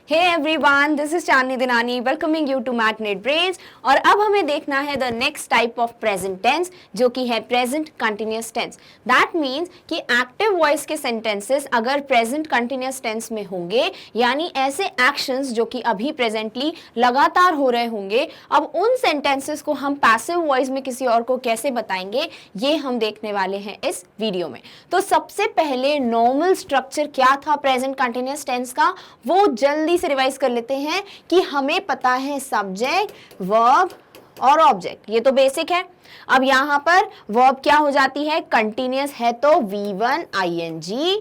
Hey everyone, this is Chandni Dinani welcoming you to Magnet Brains. और अब हमें देखना है the next type of present tense, जो कि है present continuous tense. That means कि एक्टिव वॉइस के सेंटेंसेस अगर प्रेजेंट कंटिन्यूअस टेंस में होंगे, यानी ऐसे एक्शंस जो कि अभी प्रेजेंटली लगातार हो रहे होंगे, अब उन सेंटेंसेस को हम पैसिव वॉइस में किसी और को कैसे बताएंगे, ये हम देखने वाले हैं इस वीडियो में। तो सबसे पहले नॉर्मल स्ट्रक्चर क्या था प्रेजेंट कंटिन्यूअस टेंस का, वो जल्दी से रिवाइज कर लेते हैं कि हमें पता है सब्जेक्ट, वर्ब और ऑब्जेक्ट, ये तो बेसिक है। अब यहां पर वर्ब क्या हो जाती है, कंटिन्यूअस है तो V1 ING,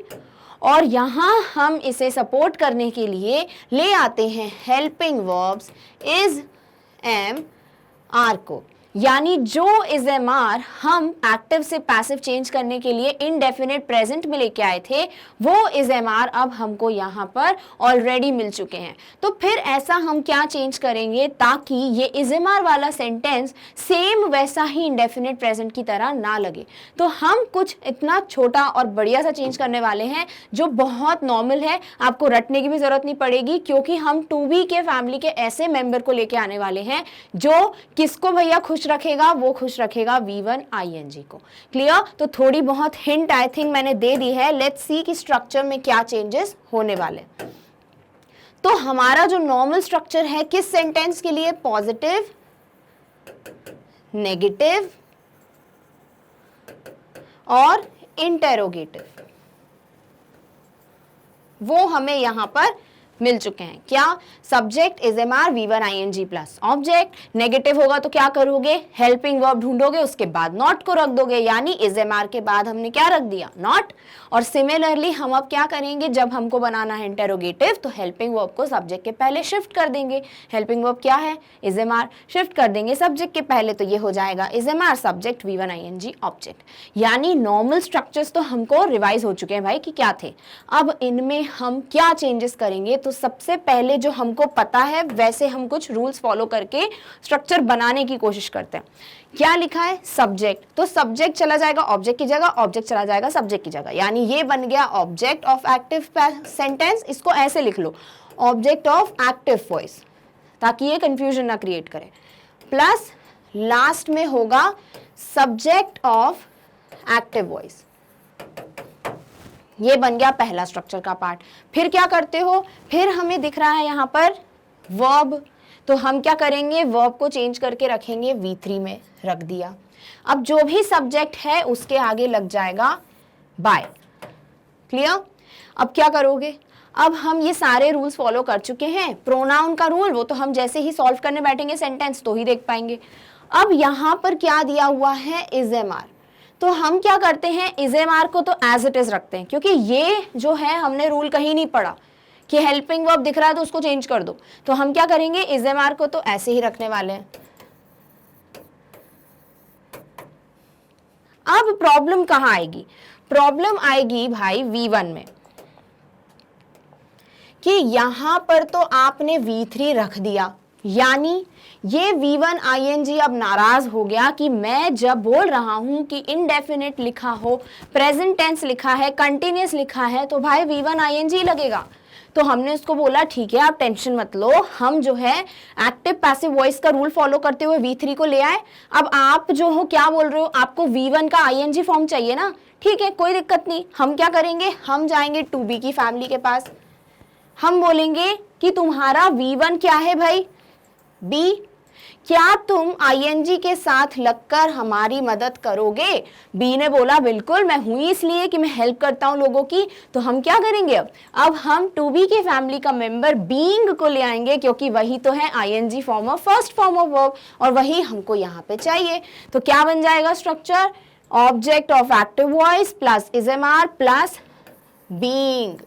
और यहां हम इसे सपोर्ट करने के लिए ले आते हैं helping verbs is, am, are को। यानी जो इज एम आर हम एक्टिव से पैसिव चेंज करने के लिए इनडेफिनिट प्रेजेंट में लेके आए थे, वो इज एम आर अब हमको यहाँ पर ऑलरेडी मिल चुके हैं। तो फिर ऐसा हम क्या चेंज करेंगे ताकि ये इज एम आर वाला सेंटेंस सेम वैसा ही इनडेफिनिट प्रेजेंट की तरह ना लगे। तो हम कुछ इतना छोटा और बढ़िया सा चेंज करने वाले हैं जो बहुत नॉर्मल है, आपको रटने की भी जरूरत नहीं पड़ेगी, क्योंकि हम टू बी के फैमिली के ऐसे मेंबर को लेके आने वाले हैं जो किसको भैया खुश रखेगा, वो खुश रखेगा V1 ING को। क्लियर? तो थोड़ी बहुत हिंट आई थिंक मैंने दे दी है। लेट्स सी कि स्ट्रक्चर में क्या चेंजेस होने वाले। तो हमारा जो नॉर्मल स्ट्रक्चर है किस सेंटेंस के लिए, पॉजिटिव, नेगेटिव और इंटेरोगेटिव, वो हमें यहां पर मिल चुके हैं। क्या? Subject is am are V1 ING plus object. Negative होगा तो क्या करोगे, हेल्पिंग वर्ब ढूंढोगे, उसके बाद नॉट को रख दोगे, यानी इज एम आर के बाद हमने क्या रख दिया, नॉट। और सिमिलरली हम अब क्या करेंगे, जब हमको बनाना है इंटेरोगेटिव तो हेल्पिंग वर्ब को सब्जेक्ट के पहले शिफ्ट कर देंगे। हेल्पिंग वर्ब क्या है, इज एम आर, शिफ्ट कर देंगे सब्जेक्ट के पहले, तो ये हो जाएगा is am are subject V1 ING object. यानी नॉर्मल स्ट्रक्चर्स तो हमको रिवाइज हो चुके हैं भाई कि क्या थे। अब इनमें हम क्या चेंजेस करेंगे, तो सबसे पहले जो हमको पता है वैसे हम कुछ रूल्स फॉलो करके स्ट्रक्चर बनाने की कोशिश करते हैं। क्या लिखा है, सब्जेक्ट, तो सब्जेक्ट चला जाएगा ऑब्जेक्ट की जगह, ऑब्जेक्ट चला जाएगा सब्जेक्ट की जगह, यानी ये बन गया ऑब्जेक्ट ऑफ एक्टिव सेंटेंस। इसको ऐसे लिख लो, ऑब्जेक्ट ऑफ एक्टिव वॉइस, ताकि ये कंफ्यूजन ना क्रिएट करे। प्लस लास्ट में होगा सब्जेक्ट ऑफ एक्टिव वॉइस। ये बन गया पहला स्ट्रक्चर का पार्ट। फिर क्या करते हो, फिर हमें दिख रहा है यहाँ पर वर्ब, तो हम क्या करेंगे, वर्ब को चेंज करके रखेंगे V3 में, रख दिया। अब जो भी सब्जेक्ट है उसके आगे लग जाएगा बाय। क्लियर? अब क्या करोगे, अब हम ये सारे रूल्स फॉलो कर चुके हैं। प्रोनाउन का रूल वो तो हम जैसे ही सॉल्व करने बैठेंगे सेंटेंस तो ही देख पाएंगे। अब यहाँ पर क्या दिया हुआ है, इज एम आर, तो हम क्या करते हैं, इज एम आर को तो एज इट इज रखते हैं, क्योंकि ये जो है हमने रूल कहीं नहीं पढ़ा कि हेल्पिंग वर्ब दिख रहा है तो उसको चेंज कर दो। तो हम क्या करेंगे, इज एम आर को तो ऐसे ही रखने वाले हैं। अब प्रॉब्लम कहां आएगी, प्रॉब्लम आएगी भाई V1 में, कि यहां पर तो आपने V3 रख दिया, यानी ये V1 ING अब नाराज हो गया कि मैं जब बोल रहा हूं कि इनडेफिनिट लिखा हो, प्रेजेंट टेंस लिखा है, कंटिन्यूअस लिखा है, तो भाई V1 ING लगेगा। तो हमने उसको बोला ठीक है आप टेंशन मत लो, हम जो है एक्टिव पैसिव वॉइस का रूल फॉलो करते हुए V3 को ले आए। अब आप जो हो क्या बोल रहे हो, आपको V1 का ING फॉर्म चाहिए ना, ठीक है कोई दिक्कत नहीं। हम क्या करेंगे, हम जाएंगे टू बी की फैमिली के पास, हम बोलेंगे कि तुम्हारा V1 क्या है भाई, B, क्या तुम ING के साथ लगकर हमारी मदद करोगे। बी ने बोला बिल्कुल, मैं हूं इसलिए कि मैं हेल्प करता हूं लोगों की। तो हम क्या करेंगे, अब हम टू बी की फैमिली का मेंबर बीइंग को ले आएंगे, क्योंकि वही तो है ING form of first form of verb, और वही हमको यहाँ पे चाहिए। तो क्या बन जाएगा structure, object of active voice plus is am are plus being,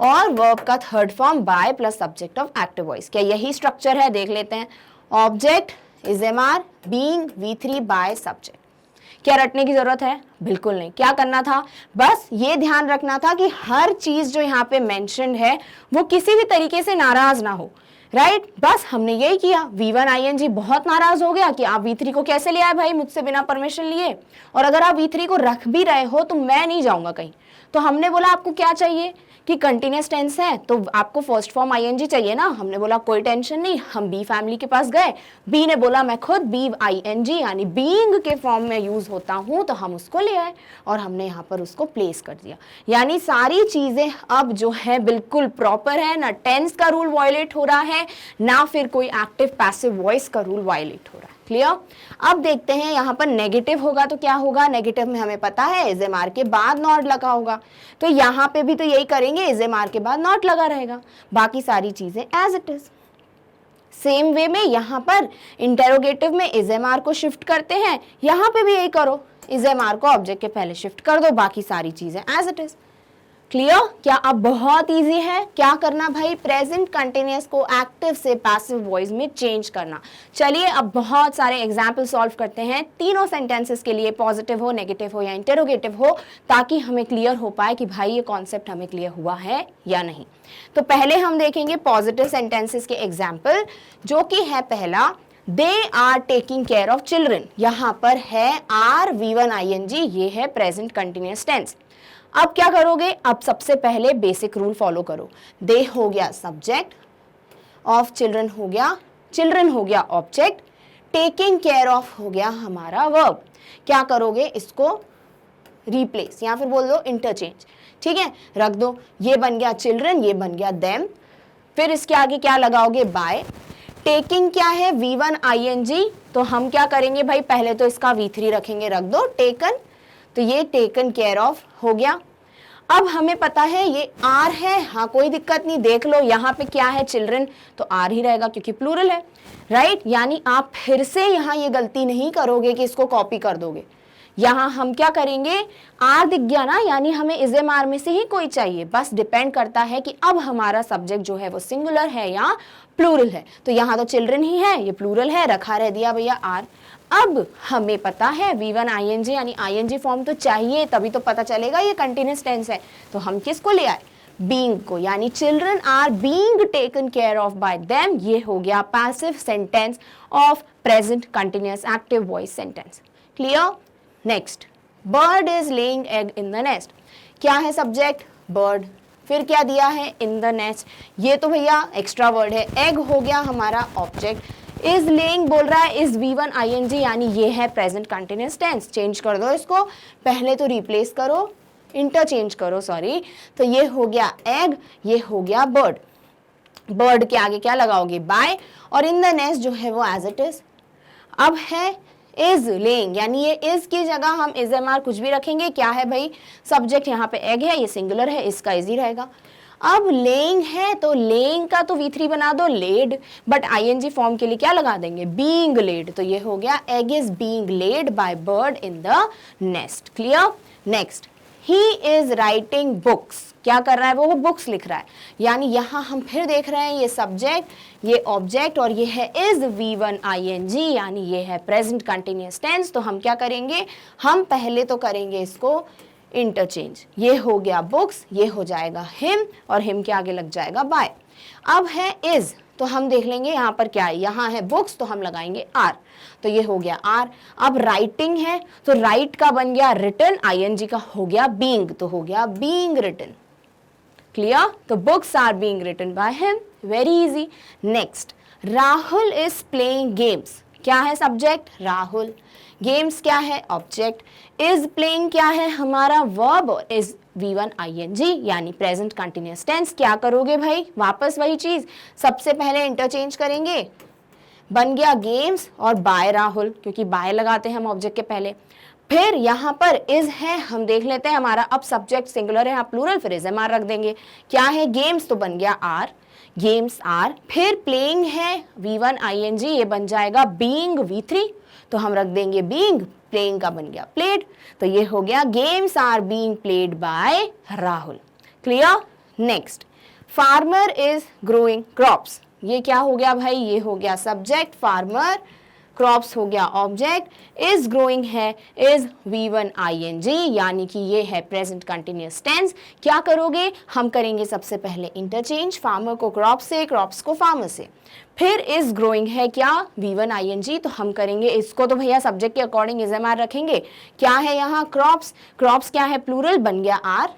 और वर्ब का third form by plus subject of active voice. क्या यही स्ट्रक्चर है, देख लेते हैं। Object is am are being V3 by subject. क्या रटने की जरूरत है, बिल्कुल नहीं। क्या करना था, बस ये ध्यान रखना था कि हर चीज जो यहाँ पे मेंशन्ड है वो किसी भी तरीके से नाराज ना हो, राइट। बस हमने यही किया। V1 ING बहुत नाराज हो गया कि आप V3 को कैसे ले आए भाई मुझसे बिना परमिशन लिए, और अगर आप V3 को रख भी रहे हो तो मैं नहीं जाऊंगा कहीं। तो हमने बोला आपको क्या चाहिए, कि कंटिन्यूस टेंस है तो आपको फर्स्ट फॉर्म आईएनजी चाहिए ना। हमने बोला कोई टेंशन नहीं, हम बी फैमिली के पास गए, बी ने बोला मैं खुद बी आईएनजी यानी बीइंग के फॉर्म में यूज होता हूं, तो हम उसको ले आए और हमने यहाँ पर उसको प्लेस कर दिया। यानी सारी चीजें अब जो है बिल्कुल प्रॉपर है, ना टेंस का रूल वायलेट हो रहा है, ना फिर कोई एक्टिव पैसिव वॉइस का रूल वायलेट हो रहा है। क्लियर? अब देखते हैं यहाँ पर नेगेटिव होगा तो क्या होगा। नेगेटिव में हमें पता है इज एम आर के बाद नॉट लगा होगा, तो यहाँ पे भी तो यही करेंगे, इज एम आर के बाद नॉट लगा रहेगा, बाकी सारी चीजें as it is. Same way में यहाँ पर इंटेरोगेटिव में इज एम आर को शिफ्ट करते हैं, यहाँ पे भी यही करो, इज एम आर को ऑब्जेक्ट के पहले शिफ्ट कर दो, बाकी सारी चीजें एज इट इज। क्लियर? क्या अब बहुत इजी है। क्या करना भाई, प्रेजेंट कंटिन्यूअस को एक्टिव से पैसिव वॉइस में चेंज करना। चलिए अब बहुत सारे एग्जाम्पल सॉल्व करते हैं, तीनों सेंटेंसेस के लिए, पॉजिटिव हो, नेगेटिव हो या इंटेरोगेटिव हो, ताकि हमें क्लियर हो पाए कि भाई ये कॉन्सेप्ट हमें क्लियर हुआ है या नहीं। तो पहले हम देखेंगे पॉजिटिव सेंटेंसेस के एग्जाम्पल, जो कि है पहला, they are taking care of children. यहाँ पर है आर V1 ING, ये है प्रेजेंट कंटिन्यूअस टेंस। अब क्या करोगे, अब सबसे पहले बेसिक रूल फॉलो करो। दे हो गया सब्जेक्ट, ऑफ चिल्ड्रन हो गया, चिल्ड्रन हो गया ऑब्जेक्ट, टेकिंग केयर ऑफ हो गया हमारा वर्ब। क्या करोगे, इसको रिप्लेस या फिर बोल दो इंटरचेंज। ठीक है, रख दो, ये बन गया चिल्ड्रन, ये बन गया देम, फिर इसके आगे क्या लगाओगे, बाय। टेकिंग क्या है, V1 ING, तो हम क्या करेंगे भाई, पहले तो इसका V3 रखेंगे, रख दो टेकन, तो ये टेकन केयर ऑफ हो गया। अब हमें पता है ये आर है, हाँ कोई दिक्कत नहीं, देख लो यहाँ पे क्या है, चिल्ड्रन, तो आर ही रहेगा क्योंकि प्लूरल है, राइट। यानी आप फिर से यहाँ ये गलती नहीं करोगे कि इसको कॉपी कर दोगे। यहाँ हम क्या करेंगे, आर दिख गया ना, यानी हमें इज एम आर में से ही कोई चाहिए, बस डिपेंड करता है कि अब हमारा सब्जेक्ट जो है वो सिंगुलर है या प्लूरल है। तो यहाँ तो चिल्ड्रन ही है, ये प्लूरल है, रखा रह दिया भैया आर। अब हमें पता है V1 ING यानी ING फॉर्म तो चाहिए, तभी तो पता चलेगा ये कंटिन्यूअस टेंस है। तो हम किसको ले आए, बीइंग को, यानी children are being taken care of by them. ये हो गया passive sentence of present continuous active voice sentence. Clear? Next, bird is laying egg in the nest. क्या है सब्जेक्ट, बर्ड, फिर क्या दिया है, इन द नेस्ट, ये तो भैया एक्स्ट्रा वर्ड है। एग हो गया हमारा ऑब्जेक्ट, इज लेइंग बोल रहा है इज V1 ING यानी ये है प्रेजेंट कंटिन्यूअस टेंस। चेंज कर दो इसको, पहले तो रिप्लेस करो, इंटरचेंज करो सॉरी, तो ये हो गया एग, ये हो गया बर्ड। बर्ड के आगे क्या लगाओगे, बाय, और इन द नेस्ट जो है वो एज इट इज। अब है इज लेइंग, यानी ये इज की जगह हम इज एम आर कुछ भी रखेंगे। क्या है भाई, सब्जेक्ट यहाँ पे एग है, ये सिंगुलर है, इसका इज ही रहेगा। अब लेइंग है तो लेइंग का तो V3 बना दो लेड, बट ING फॉर्म के लिए क्या लगा देंगे, बीइंग लेड, तो ये हो गया egg is being led by bird in the nest. Clear? Next, he is writing books. क्या कर रहा है वो बुक्स लिख रहा है, यानी यहाँ हम फिर देख रहे हैं ये सब्जेक्ट, ये ऑब्जेक्ट, और ये है इज V1 ING यानी ये है प्रेजेंट कंटिन्यूअस टेंस। तो हम क्या करेंगे, हम पहले तो करेंगे इसको इंटरचेंज, ये हो गया बुक्स, ये हो जाएगा हिम, और हिम के आगे लग जाएगा बाय। अब है इज, तो हम देख लेंगे यहाँ पर क्या है, यहाँ है बुक्स, तो हम लगाएंगे आर, तो ये हो गया आर। अब राइटिंग है तो राइट का बन गया रिटन, ING का हो गया बीइंग, तो हो गया बीइंग रिटन। क्लियर? तो books are being written by him, very easy. Next, Rahul is playing games. क्या है सब्जेक्ट, राहुल, गेम्स क्या है, ऑब्जेक्ट, इज प्लेइंग क्या है हमारा वर्ब, इज V1 ING यानी प्रेजेंट कंटिन्यूअस टेंस। क्या करोगे भाई, वापस वही चीज, सबसे पहले इंटरचेंज करेंगे, बन गया गेम्स और बाय राहुल, क्योंकि बाय लगाते हैं हम ऑब्जेक्ट के पहले। फिर यहाँ पर इज है, हम देख लेते हैं हमारा अब सब्जेक्ट सिंगुलर है, यहाँ प्लूरल, फिर इज एम आर रख देंगे। क्या है, गेम्स, तो बन गया आर, गेम्स आर। फिर प्लेइंग है V1 ING, ये बन जाएगा बीइंग V3, तो हम रख देंगे बीइंग, प्लेइंग का बन गया प्लेड, तो ये हो गया games are being played by Rahul. Clear? Next, farmer is growing crops. ये क्या हो गया भाई, ये हो गया सब्जेक्ट फार्मर, क्रॉप्स हो गया ऑब्जेक्ट, इज ग्रोइंग है इज V1 ING यानी कि ये है प्रेजेंट कंटिन्यूअस टेंस। क्या करोगे, हम करेंगे सबसे पहले इंटरचेंज, फार्मर को क्रॉप से, क्रॉप्स को फार्मर से। फिर इज ग्रोइंग है क्या, V1 ING, तो हम करेंगे इसको तो भैया सब्जेक्ट के अकॉर्डिंग इज एम आर रखेंगे। क्या है यहाँ क्रॉप्स, क्रॉप्स क्या है प्लूरल, बन गया आर।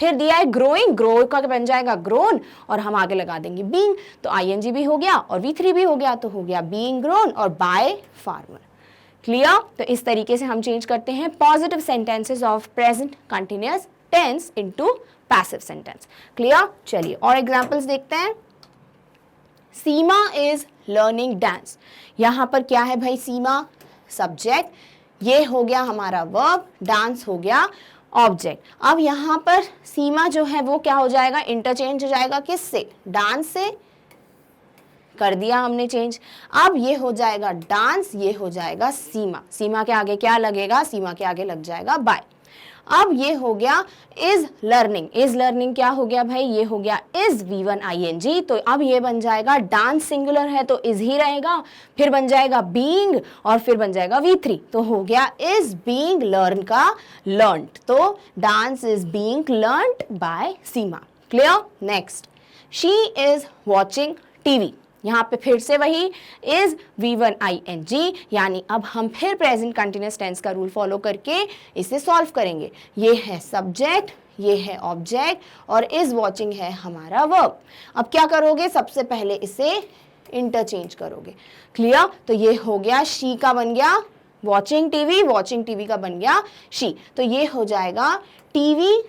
फिर दिया है ग्रोइंग, ग्रो का बन जाएगा ग्रोन और हम आगे लगा देंगे बीइंग, तो आईएनजी भी हो गया और V3 भी हो गया, तो हो गया बीइंग ग्रोन और बाय फार्मर। क्लियर? तो इस तरीके से हम चेंज करते हैं positive sentences of present continuous tense into passive sentence. Clear? चलिए और एग्जांपल्स देखते हैं। सीमा इज लर्निंग डांस, यहां पर क्या है भाई, सीमा सब्जेक्ट, ये हो गया हमारा वर्ब, डांस हो गया ऑब्जेक्ट। अब यहां पर सीमा जो है वो क्या हो जाएगा, इंटरचेंज हो जाएगा किससे, डांस से, कर दिया हमने चेंज। अब ये हो जाएगा डांस, ये हो जाएगा सीमा, सीमा के आगे क्या लगेगा, सीमा के आगे लग जाएगा बाय। अब ये हो गया इज लर्निंग, इज लर्निंग क्या हो गया भाई, ये हो गया इज V1 ING, तो अब ये बन जाएगा डांस सिंगुलर है तो इज ही रहेगा, फिर बन जाएगा बीइंग और फिर बन जाएगा V3, तो हो गया इज बीइंग लर्न का लर्नड, तो dance is being learned by Seema. Clear? Next, she is watching TV, यहाँ पे फिर से वही इज V1 ING, यानी अब हम फिर प्रेजेंट कंटिन्यूअस टेंस का रूल फॉलो करके इसे सॉल्व करेंगे। ये है सब्जेक्ट, ये है ऑब्जेक्ट और इज वॉचिंग है हमारा वर्ब। अब क्या करोगे, सबसे पहले इसे इंटरचेंज करोगे। क्लियर? तो ये हो गया शी का बन गया वॉचिंग टीवी का बन गया शी, तो ये हो जाएगा टीवी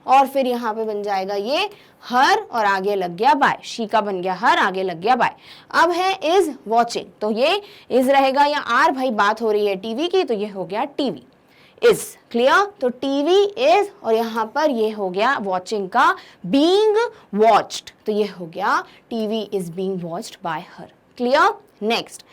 और फिर यहाँ पे बन जाएगा ये हर और आगे लग गया बाय, शी का बन गया हर, आगे लग गया बाय। अब है इज वॉचिंग, तो ये इज रहेगा या आर, भाई बात हो रही है टीवी की, तो ये हो गया टीवी इज। क्लियर? तो टीवी इज और यहाँ पर ये हो गया वॉचिंग का बीइंग वॉच्ड, तो ये हो गया TV is being watched by her. Clear? Next,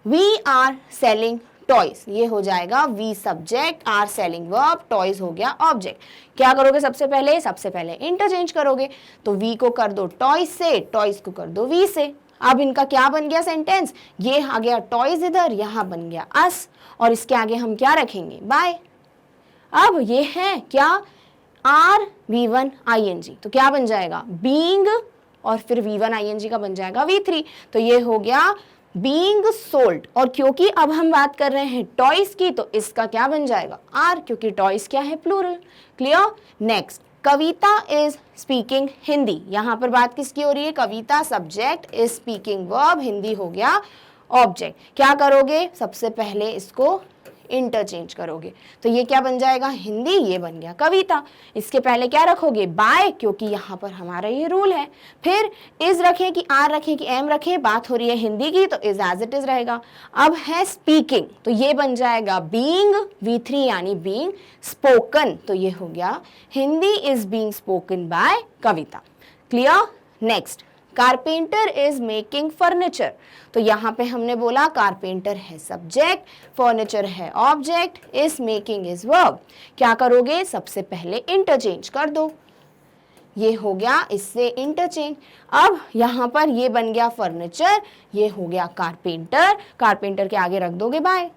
we are selling toys, ये हो जाएगा we subject, are selling verb, toys हो गया ऑब्जेक्ट। क्या करोगे सबसे पहले इंटरचेंज करोगे, तो वी को कर दो टॉयज से, टॉयज को कर दो वी से। अब इनका क्या बन गया सेंटेंस, ये आ गया टॉयज इधर, यहां बन गया अस और इसके आगे हम क्या रखेंगे, बाय। अब ये है क्या, आर V1 ING, तो क्या बन जाएगा बीइंग और फिर V1 ING का बन जाएगा V3, तो ये हो गया बीइंग सोल्ड। और क्योंकि अब हम बात कर रहे हैं टॉयज की, तो इसका क्या बन जाएगा आर, क्योंकि टॉयज क्या है plural. Clear? Next, Kavita is speaking Hindi, यहां पर बात किसकी हो रही है, Kavita subject, is speaking verb, Hindi हो गया ऑब्जेक्ट। क्या करोगे, सबसे पहले इसको इंटरचेंज करोगे, तो ये क्या बन जाएगा हिंदी, ये बन गया कविता। इसके पहले क्या रखोगे, बाय, क्योंकि यहाँ पर हमारा ये रूल है। फिर इज रखें कि आर रखें कि एम रखें, बात हो रही है हिंदी की, तो इज एज इट इज रहेगा। अब है स्पीकिंग, तो ये बन जाएगा बीइंग V3 यानी बीइंग स्पोकन, तो ये हो गया Hindi is being spoken by Kavita. Clear? Next, carpenter is making furniture, तो यहाँ पे हमने बोला कारपेंटर है सब्जेक्ट, फर्नीचर है object, is making is verb. क्या करोगे, सबसे पहले इंटरचेंज कर दो, ये हो गया इससे इंटरचेंज। अब यहाँ पर ये बन गया फर्नीचर, ये हो गया कारपेंटर, कारपेंटर के आगे रख दोगे बाय।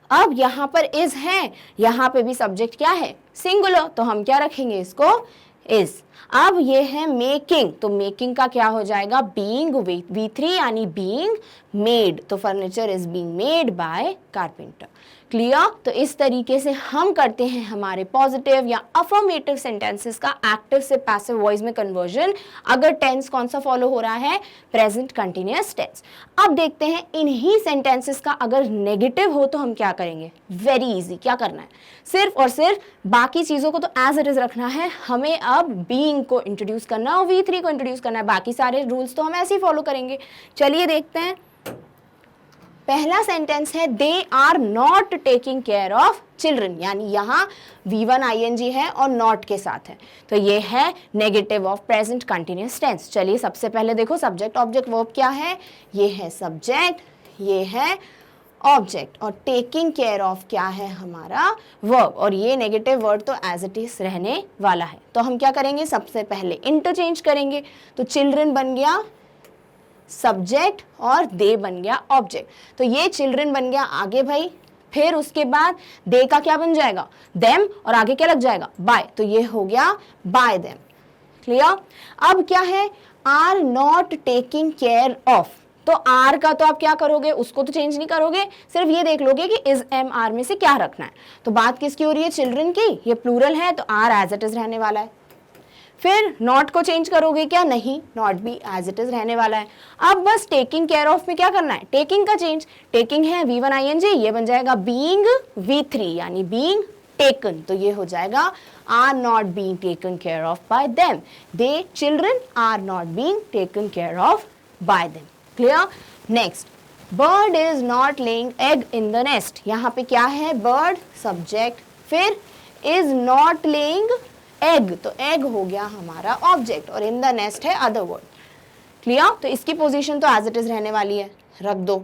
अब यहाँ पर इज है, यहाँ पे भी सब्जेक्ट क्या है सिंगुलर, तो हम क्या रखेंगे इसको इज। अब ये है मेकिंग, तो मेकिंग का क्या हो जाएगा बीइंग V3 यानी बीइंग मेड, तो furniture is being made by carpenter. Clear? तो इस तरीके से हम करते हैं हमारे पॉजिटिव या अफर्मेटिव सेंटेंसेस का एक्टिव से पैसिव वॉइस में कन्वर्जन, अगर टेंस कौन सा फॉलो हो रहा है, प्रेजेंट कंटिन्यूअस टेंस। अब देखते हैं इन्हीं सेंटेंसेस का अगर नेगेटिव हो तो हम क्या करेंगे, वेरी इजी। क्या करना है, सिर्फ और सिर्फ बाकी चीजों को तो एज इट इज रखना है, हमें अब बीइंग को इंट्रोड्यूस करना है और V3 को इंट्रोड्यूस करना है, बाकी सारे रूल्स तो हम ऐसे ही फॉलो करेंगे। चलिए देखते हैं, पहला सेंटेंस है they are not taking care of children, यानी यहाँ V1 ING है और नॉट के साथ है, तो ये है negative of present continuous tense. चलिए सबसे पहले देखो सब्जेक्ट ऑब्जेक्ट वर्ब क्या है, ये है सब्जेक्ट, ये है ऑब्जेक्ट और टेकिंग केयर ऑफ क्या है हमारा वर्ब, और ये नेगेटिव वर्ड तो एज इट इज रहने वाला है। तो हम क्या करेंगे, सबसे पहले इंटरचेंज करेंगे, तो चिल्ड्रन बन गया सब्जेक्ट और दे बन गया ऑब्जेक्ट, तो ये चिल्ड्रन बन गया आगे भाई, फिर उसके बाद दे का क्या बन जाएगा देम और आगे क्या लग जाएगा बाय, तो ये हो गया बाय देम। क्लियर? अब क्या है, are not taking care of, तो आर का तो आप क्या करोगे, उसको तो चेंज नहीं करोगे, सिर्फ ये देख लोगे कि इज एम आर में से क्या रखना है। तो बात किसकी हो रही है, चिल्ड्रन की, ये प्लूरल है तो आर एज इट इज रहने वाला है। फिर नॉट को चेंज करोगे क्या? नहीं, नॉट भी एज इट इज रहने वाला है। अब बस टेकिंग केयर ऑफ में क्या करना है? टेकिंग का चेंज, टेकिंग है V1 ing, ये बन जाएगा बीइंग V3 यानी बीइंग टेकन, तो ये हो जाएगा are not being taken care of by them, they children are not being taken care of by them. Clear? Next, bird is not laying egg in the nest, यहाँ पे क्या है? Bird subject, फिर is not laying egg, तो egg हो गया हमारा object और इन द नेस्ट है अदर वर्ड। क्लियर? तो इसकी पोजीशन तो एज इट इज रहने वाली है, रख दो।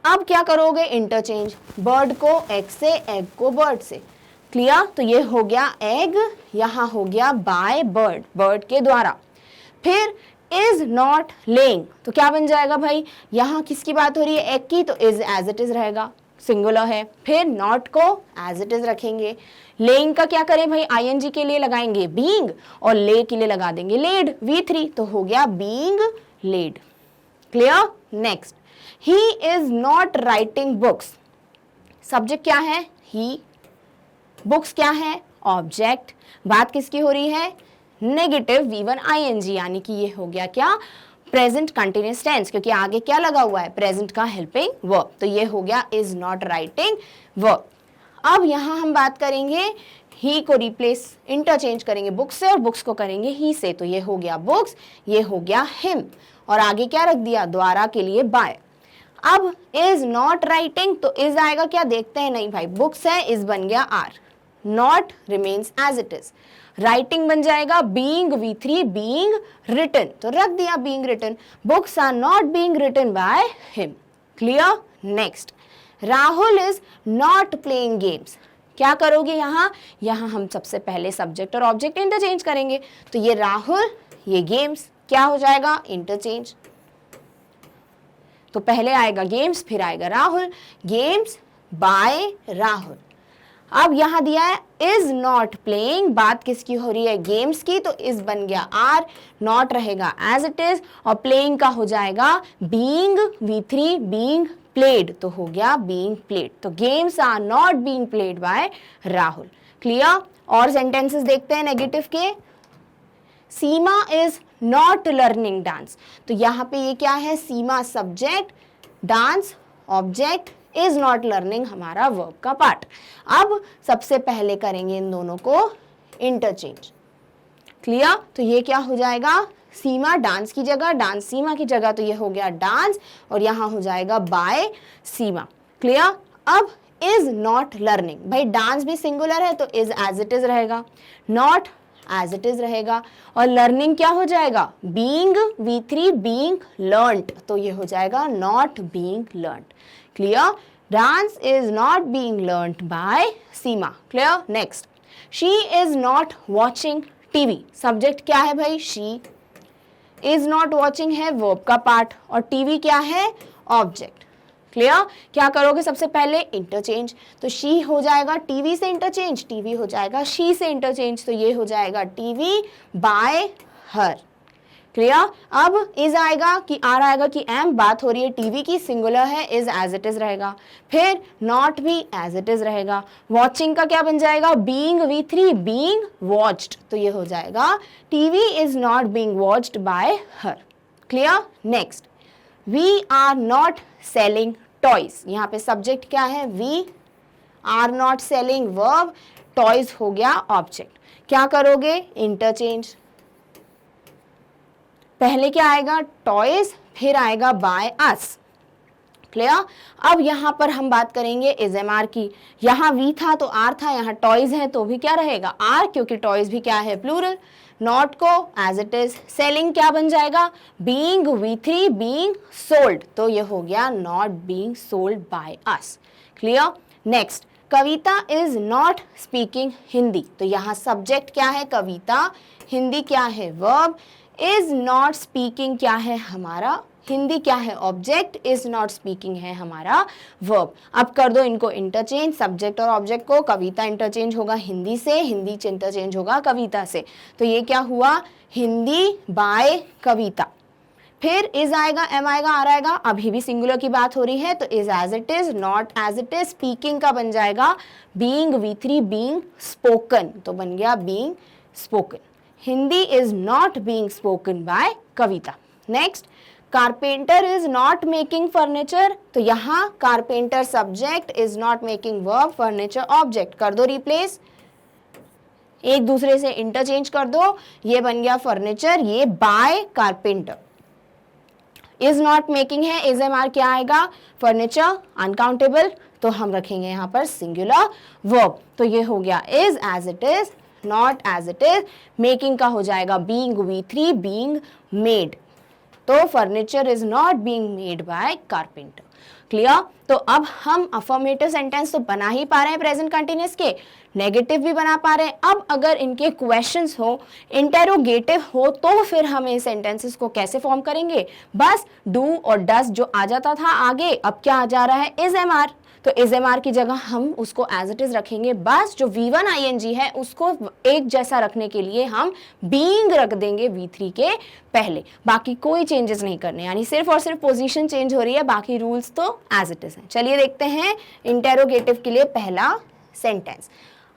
अब क्या करोगे? इंटरचेंज, बर्ड को एग से, एग को बर्ड से। क्लियर? तो ये हो गया एग, यहाँ हो गया बाय बर्ड, बर्ड के द्वारा। फिर इज नॉट लेइंग, तो क्या बन जाएगा भाई? यहाँ किसकी बात हो रही है? एग की, तो इज एज इट इज रहेगा, सिंगुलर है। फिर नॉट को एज इट इज रखेंगे। लेइंग का क्या करें भाई? आईएनजी के लिए लगाएंगे बीइंग और ले के लिए लगा देंगे लेड, V3, तो हो गया being laid. Clear? Next, he is not writing books, subject क्या है? ही, बुक्स क्या है? ऑब्जेक्ट। बात किसकी हो रही है? नेगेटिव V1 ing, यानी कि ये हो गया क्या? प्रेजेंट कंटिन्यूअस टेंस, क्योंकि आगे क्या लगा हुआ है? प्रेजेंट का हेल्पिंग वर्ब, तो ये हो गया इज नॉट राइटिंग वर्ब। अब यहाँ हम बात करेंगे ही को रिप्लेस, इंटरचेंज करेंगे बुक्स से और बुक्स को करेंगे ही से, तो ये हो गया बुक्स, ये हो गया हिम, और आगे क्या रख दिया? द्वारा के लिए बाय। अब इज नॉट राइटिंग, तो इज आएगा क्या? देखते हैं। नहीं भाई, बुक्स है, इज बन गया are, not remains as it is. Writing बन जाएगा बीइंग V3 बीइंग रिटन, तो रख दिया being written. Books are not being written by him. Clear? Next, Rahul is not playing games, क्या करोगे यहाँ? यहाँ हम सबसे पहले सब्जेक्ट और ऑब्जेक्ट इंटरचेंज करेंगे, तो ये राहुल, ये गेम्स, क्या हो जाएगा? इंटरचेंज। तो पहले आएगा गेम्स, फिर आएगा राहुल, गेम्स बाय राहुल। अब यहाँ दिया है इज नॉट प्लेइंग, बात किसकी हो रही है? गेम्स की, तो इज बन गया आर, नॉट रहेगा एज इट इज, और प्लेइंग का हो जाएगा बीइंग V3 बीइंग प्लेड, तो हो गया बीइंग प्लेड। तो games are not being played by Rahul. Clear? और सेंटेंसेस देखते हैं नेगेटिव के। Seema is not learning dance, तो यहाँ पे ये क्या है? Seema subject, dance object, is not learning हमारा वर्ब का पार्ट। अब सबसे पहले करेंगे इन दोनों को इंटरचेंज। क्लियर? तो ये क्या हो जाएगा? सीमा डांस की जगह, डांस सीमा की जगह, तो ये हो गया डांस, और यहाँ हो जाएगा बाय सीमा। क्लियर? अब इज नॉट लर्निंग, भाई डांस भी सिंगुलर है तो इज एज इट इज रहेगा, नॉट एज इट इज रहेगा, और लर्निंग क्या हो जाएगा? बीइंग V3 बीइंग लर्नड, तो ये हो जाएगा not being learned. Clear? Dance is not being learned by Seema. Clear? Next, she is not watching TV, subject क्या है भाई? शी, इज नॉट वॉचिंग है वर्ब का पार्ट, और टीवी क्या है? ऑब्जेक्ट। क्लियर? क्या करोगे? सबसे पहले इंटरचेंज, तो शी हो जाएगा टीवी से इंटरचेंज, टीवी हो जाएगा शी से इंटरचेंज, तो ये हो जाएगा टीवी बाय हर। क्लियर? अब इज आएगा कि आर आएगा कि एम, बात हो रही है टीवी की, सिंगुलर है, इज एज इट इज रहेगा, फिर नॉट भी एज इट इज रहेगा। वॉचिंग का क्या बन जाएगा? बीइंग V3 बीइंग वॉच्ड, तो ये हो जाएगा TV is not being watched by her. Clear? Next, we are not selling toys, यहाँ पे सब्जेक्ट क्या है? We, are not selling verb, toys हो गया ऑब्जेक्ट। क्या करोगे? इंटरचेंज, पहले क्या आएगा? टॉयज, फिर आएगा बाय अस। क्लियर? अब यहाँ पर हम बात करेंगे इज एम आर की, यहाँ वी था तो आर था, यहाँ टॉयज है तो भी क्या रहेगा? आर, क्योंकि टॉयज भी क्या है? प्लूरल। नॉट को एज इट इज, सेलिंग क्या बन जाएगा? बीइंग V3 बीइंग सोल्ड, तो ये हो गया not being sold by us. Clear? Next, Kavita is not speaking Hindi, तो यहाँ सब्जेक्ट क्या है? कविता, हिंदी क्या है? वर्ब, इज नॉट स्पीकिंग क्या है हमारा? हिंदी क्या है? ऑब्जेक्ट, इज नॉट स्पीकिंग है हमारा वर्ब। अब कर दो इनको इंटरचेंज, सब्जेक्ट और ऑब्जेक्ट को, कविता इंटरचेंज होगा हिंदी से, हिंदी इंटरचेंज होगा कविता से, तो ये क्या हुआ? हिंदी बाय कविता। फिर इज आएगा, एम आएगा, आर आएगा, अभी भी सिंगुलर की बात हो रही है तो is as it is, not as it is. Speaking का बन जाएगा बीइंग V3 बीइंग स्पोकन, तो बन गया being spoken. Hindi is not being spoken by Kavita. Next, carpenter is not making furniture, तो यहाँ carpenter subject, is not making verb, furniture object, कर दो रिप्लेस, एक दूसरे से इंटरचेंज कर दो, ये बन गया फर्नीचर, ये by carpenter. Is not making है, इज एम आर क्या आएगा, फर्नीचर अनकाउंटेबल, तो हम रखेंगे यहाँ पर सिंगुलर वर्ब, तो ये हो गया is as it is, not as it is, making का हो जाएगा बीइंग V3 बीइंग मेड, तो furniture is not being made by carpenter. Clear? तो अब हम अफर्मेटिव सेंटेंस तो बना ही पा रहे हैं प्रेजेंट कंटिन्यूअस के, नेगेटिव भी बना पा रहे हैं। अब अगर इनके क्वेश्चंस हो, इंटेरोगेटिव हो, तो फिर हम इस सेंटेंसेस को कैसे फॉर्म करेंगे, बस डू और डस जो आ जाता था आगे, अब क्या आ जा रहा है, इज एम आर, तो इज एम आर की जगह हम उसको एज इट इज रखेंगे, बस जो V1 ING है उसको एक जैसा रखने के लिए हम बीइंग रख देंगे V3 के पहले, बाकी कोई चेंजेस नहीं करने, यानी सिर्फ और सिर्फ पोजीशन चेंज हो रही है, बाकी रूल्स तो एज इट इज है। चलिए देखते हैं इंटेरोगेटिव के लिए पहला sentence,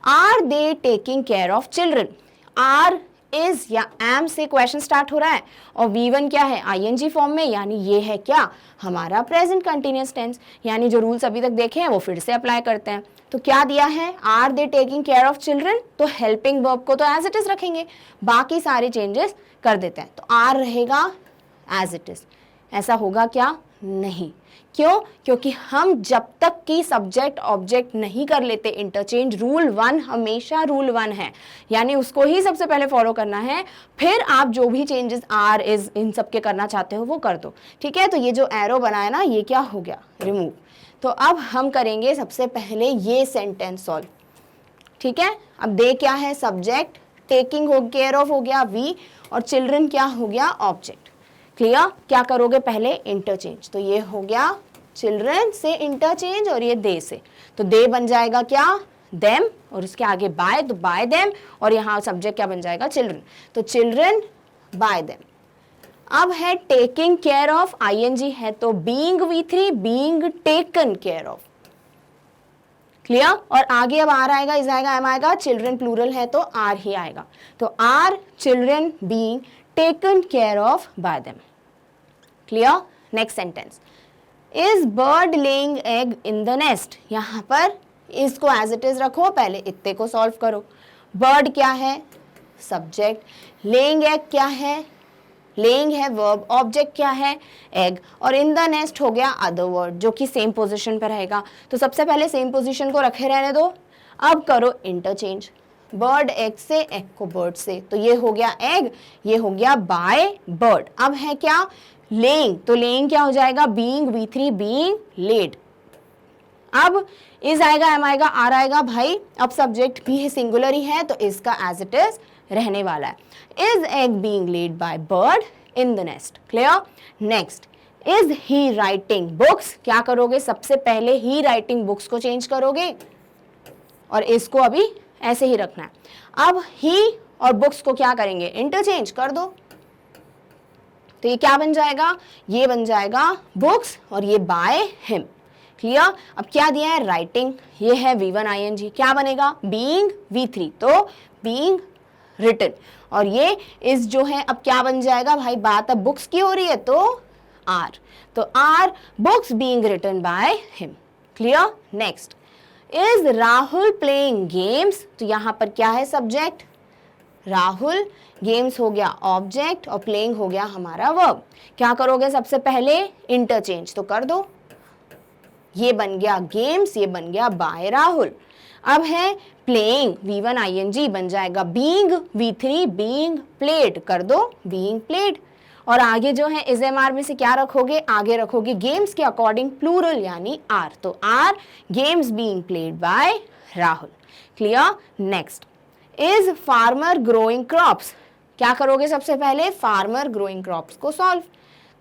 are they taking care of children, are is या एम से क्वेश्चन स्टार्ट हो रहा है और V1 क्या है, ING फॉर्म में, यानी ये है क्या, हमारा प्रेजेंट कंटिन्यूअस टेंस, यानी जो रूल्स अभी तक देखे हैं वो फिर से अप्लाई करते हैं। तो क्या दिया है, are they taking care of children, तो हेल्पिंग वर्ब को तो एज इट इज रखेंगे, बाकी सारे चेंजेस कर देते हैं, तो आर रहेगा एज इट इज। ऐसा होगा क्या, नहीं, क्यों, क्योंकि हम जब तक कि सब्जेक्ट ऑब्जेक्ट नहीं कर लेते इंटरचेंज, रूल 1 हमेशा रूल 1 है, यानी उसको ही सबसे पहले फॉलो करना है, फिर आप जो भी चेंजेस आर इज इन सब के करना चाहते हो वो कर दो। ठीक है, तो ये जो एरो बनाया ना, ये क्या हो गया, रिमूव। तो अब हम करेंगे सबसे पहले ये सेंटेंस सॉल्व। ठीक है, अब दे क्या है, सब्जेक्ट, टेकिंग हो केयर ऑफ हो गया V, और चिल्ड्रन क्या हो गया, ऑब्जेक्ट। क्लियर? क्या करोगे पहले, इंटरचेंज, तो ये हो गया चिल्ड्रन से इंटरचेंज और ये दे से, तो दे बन जाएगा क्या, देम, और इसके आगे बाय, तो बाय देम, और यहाँ सब्जेक्ट क्या बन जाएगा, चिल्ड्रन, तो चिल्ड्रन बाय देम। अब है टेकिंग केयर ऑफ, ING है तो being V3 being taken care of. Clear? और आगे अब आर आएगा, इज आएगा, एम आएगा, चिल्ड्रन प्लूरल है तो आर ही आएगा, तो are children being taken care of by them. Clear? Next sentence, is bird laying egg in the nest, यहाँ पर इसको एज इट इज रखो, पहले इत्ते को सॉल्व करो। बर्ड क्या है, सब्जेक्ट, लेइंग एग क्या है, लेइंग है वर्ब, ऑब्जेक्ट क्या है, एग, और इन द नेस्ट हो गया अदर वर्ड जो कि सेम पोजीशन पर रहेगा, तो सबसे पहले सेम पोजीशन को रखे रहने दो। अब करो इंटरचेंज, बर्ड एग से, एग को बर्ड से, तो ये हो गया एग, ये हो गया बाय बर्ड। अब है क्या, लेइंग, तो लेइंग क्या हो जाएगा, बीइंग V3 बीइंग लेड। अब इज आएगा, एम आएगा, आर आएगा, भाई अब सब्जेक्ट भी सिंगुलर ही है तो इसका एज इट इज रहने वाला है, is egg being led by bird in the nest. Clear? Next, is he writing books, क्या करोगे, सबसे पहले ही राइटिंग बुक्स को चेंज करोगे और इसको अभी ऐसे ही रखना है। अब ही और बुक्स को क्या करेंगे, इंटरचेंज कर दो, तो ये क्या बन जाएगा, ये बन जाएगा बुक्स और ये बाय हिम। क्लियर? अब क्या दिया है, राइटिंग, ये है V1 ING, क्या बनेगा, बीइंग V3, तो बीइंग रिटन, और ये इस जो है अब क्या बन जाएगा भाई, बात अब बुक्स की हो रही है तो आर, तो are books being written by him. Clear? Next, is Rahul playing games, तो यहाँ पर क्या है, सब्जेक्ट राहुल, गेम्स हो गया ऑब्जेक्ट और प्लेइंग हो गया हमारा वर्ब। क्या करोगे, सबसे पहले इंटरचेंज तो कर दो, ये बन गया गेम्स, ये बन गया बाय राहुल। अब है प्लेइंग, V1 ING बन जाएगा बीइंग V3 बीइंग प्लेड, कर दो बीइंग प्लेड, और आगे जो है इज एम आर में से क्या रखोगे, आगे रखोगे गेम्स के अकॉर्डिंग प्लूरल यानी आर, तो are games being played by Rahul. Clear? Next, is farmer growing crops, क्या करोगे सबसे पहले, फार्मर ग्रोइंग क्रॉप्स को सॉल्व,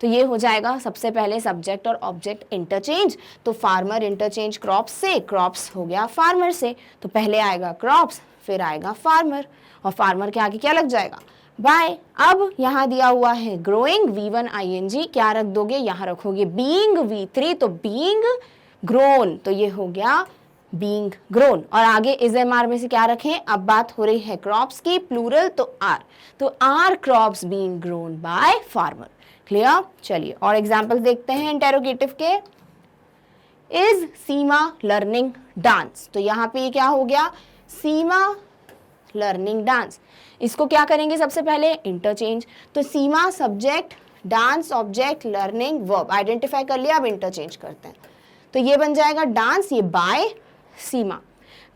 तो ये हो जाएगा सबसे पहले सब्जेक्ट और ऑब्जेक्ट इंटरचेंज, तो फार्मर इंटरचेंज क्रॉप्स से, क्रॉप्स हो गया फार्मर से, तो पहले आएगा क्रॉप्स फिर आएगा फार्मर, और फार्मर के आगे क्या लग जाएगा, बाय। अब यहाँ दिया हुआ है ग्रोइंग, V1 ING, क्या रख दोगे, यहाँ रखोगे बीइंग V3, तो बीइंग ग्रोन, तो ये हो गया बीइंग ग्रोन। और आगे इज एम आर में से क्या रखें, अब बात हो रही है क्रॉप्स की, प्लूरल तो आर, तो are crops being grown by farmer. Clear. चलिए और एग्जाम्पल देखते हैं इंटेरोगेटिव के। इज सीमा लर्निंग डांस, तो यहाँ पे ये क्या हो गया, सीमा लर्निंग डांस। इसको क्या करेंगे सबसे पहले, इंटरचेंज। तो Seema subject, dance object, learning verb, identify कर लिया, अब इंटरचेंज करते हैं। तो ये बन जाएगा डांस, ये बाय सीमा।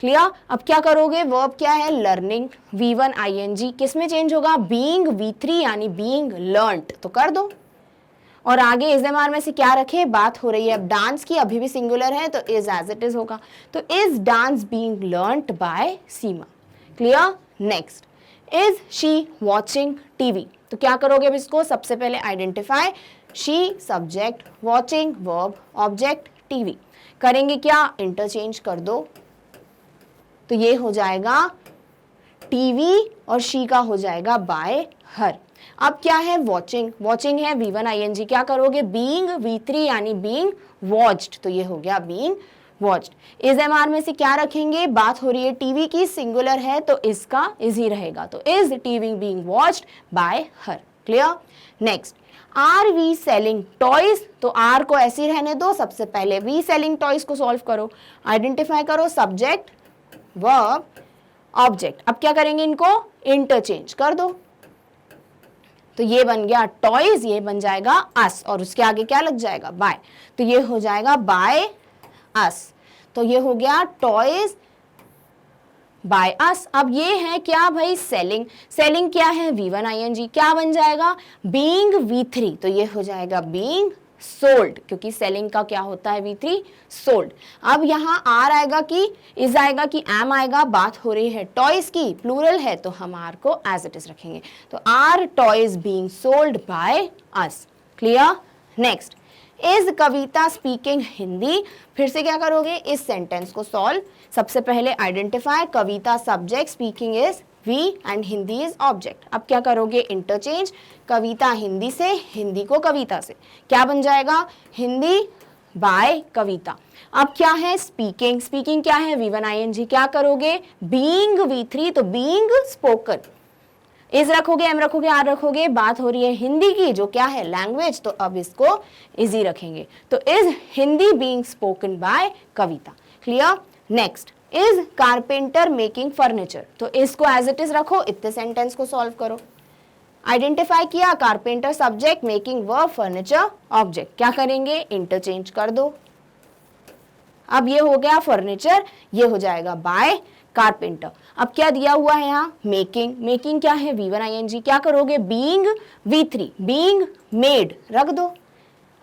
क्लियर। अब क्या करोगे, वर्ब क्या है, लर्निंग, V1 ING, किस में चेंज होगा, बीइंग V3 यानी बीइंग लर्नड, तो कर दो। और आगे इज एम आर में से क्या रखे, बात हो रही है अब डांस की, अभी भी सिंगुलर है तो इज एज इट इज होगा। तो is dance being learned by Seema. Clear. Next, is she watching TV, तो क्या करोगे अब इसको, सबसे पहले identify, she subject, watching verb, object TV, करेंगे क्या, इंटरचेंज कर दो। तो ये हो जाएगा टीवी और शी का हो जाएगा बाय हर। अब क्या है, वॉचिंग, वॉचिंग है V1 ING, क्या करोगे, बीइंग V3 यानी बीइंग वॉच्ड, तो ये हो गया being watched. Is am are में से क्या रखेंगे, बात हो रही है टीवी की, सिंगुलर है तो इसका इज ही रहेगा, तो is TV being watched by her. Clear. Next, are we selling toys, तो आर को ऐसे ही रहने दो, सबसे पहले वी सेलिंग टॉयज को सॉल्व करो, आइडेंटिफाई करो सब्जेक्ट वर्ब ऑब्जेक्ट। अब क्या करेंगे, इनको इंटरचेंज कर दो। तो ये बन गया टॉयज, ये बन जाएगा अस, और उसके आगे क्या लग जाएगा, बाय, तो ये हो जाएगा बाय अस। तो ये हो गया टॉयज बाय अस। अब ये है क्या भाई, सेलिंग, सेलिंग क्या है, V1 ING, क्या बन जाएगा, बीइंग V3, तो ये हो जाएगा बीइंग सोल्ड, क्योंकि सेलिंग का क्या होता है, V3 सोल्ड। अब यहाँ आर आएगा कि इज आएगा कि एम आएगा, बात हो रही है टॉयज की, प्लूरल है तो हम आर को एज इट इज रखेंगे, तो are toys being sold by us. Clear. Next, is Kavita speaking Hindi, फिर से क्या करोगे, इस सेंटेंस को सॉल्व, सबसे पहले identify, Kavita subject, speaking is V and Hindi is object. अब क्या करोगे, इंटरचेंज, कविता हिंदी से, हिंदी को कविता से, क्या बन जाएगा, हिंदी बाय कविता। अब क्या है, स्पीकिंग, स्पीकिंग क्या है, V1 ING, क्या करोगे, बीइंग V3, तो बीइंग स्पोकन, इज रखोगे, एम रखोगे, आर रखोगे, बात हो रही है हिंदी की, जो क्या है लैंग्वेज, तो अब इसको इजी रखेंगे, तो is Hindi being spoken by Kavita. Clear. Next, is carpenter making furniture, तो इसको एज इट इज रखो, इतने सेंटेंस को सॉल्व करो, आइडेंटिफाई किया, carpenter subject, making verb, furniture object, क्या करेंगे, इंटरचेंज कर दो। अब ये हो गया फर्नीचर, ये हो जाएगा बाय कारपेंटर। अब क्या दिया हुआ है यहाँ, मेकिंग, मेकिंग क्या है, V1 ING, क्या करोगे, बीइंग V3, बीइंग मेड रख दो,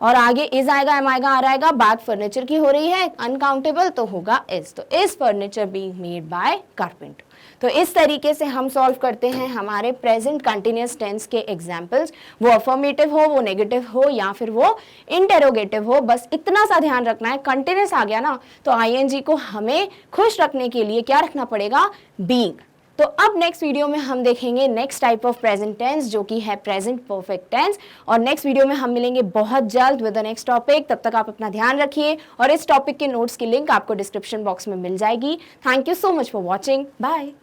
और आगे इज आएगा, एम आएगा, आर आएगा, बात फर्नीचर की हो रही है, अनकाउंटेबल तो होगा इज, तो is furniture being made by carpenter. तो इस तरीके से हम सॉल्व करते हैं हमारे प्रेजेंट कंटिन्यूअस टेंस के एग्जाम्पल्स, वो अफर्मेटिव हो, वो नेगेटिव हो, या फिर वो इंटेरोगेटिव हो। बस इतना सा ध्यान रखना है, कंटिन्यूअस आ गया ना तो ING को हमें खुश रखने के लिए क्या रखना पड़ेगा, बीइंग। तो अब नेक्स्ट वीडियो में हम देखेंगे next type of present tense, जो कि है प्रेजेंट परफेक्ट टेंस, और नेक्स्ट वीडियो में हम मिलेंगे बहुत जल्द विद द नेक्स्ट टॉपिक। तब तक आप अपना ध्यान रखिए, और इस टॉपिक के नोट्स की लिंक आपको डिस्क्रिप्शन बॉक्स में मिल जाएगी। Thank you so much for watching, bye.